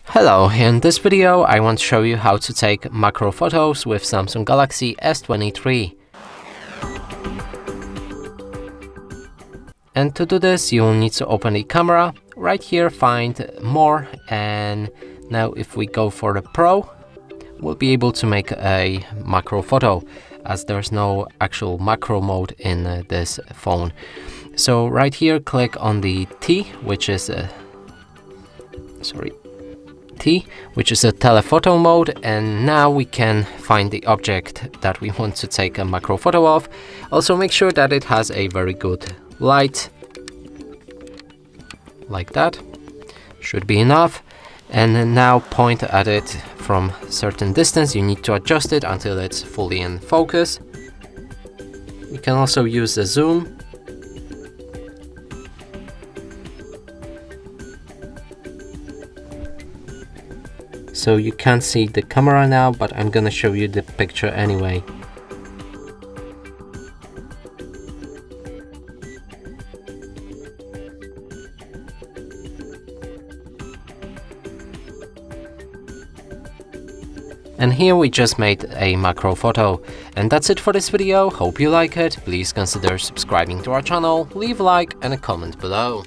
Hello, in this video I want to show you how to take macro photos with Samsung Galaxy S23. And to do this you will need to open the camera. Right here find more, and now if we go for the Pro, we'll be able to make a macro photo as there's no actual macro mode in this phone. So right here click on the T, which is a telephoto mode, and now we can find the object that we want to take a macro photo of. Also make sure that it has a very good light, like that, should be enough. And then now point at it from a certain distance. You need to adjust it until it's fully in focus. You can also use the zoom. So you can't see the camera now, but I'm gonna show you the picture anyway. And here we just made a macro photo. And that's it for this video. Hope you like it. Please consider subscribing to our channel, leave a like and a comment below.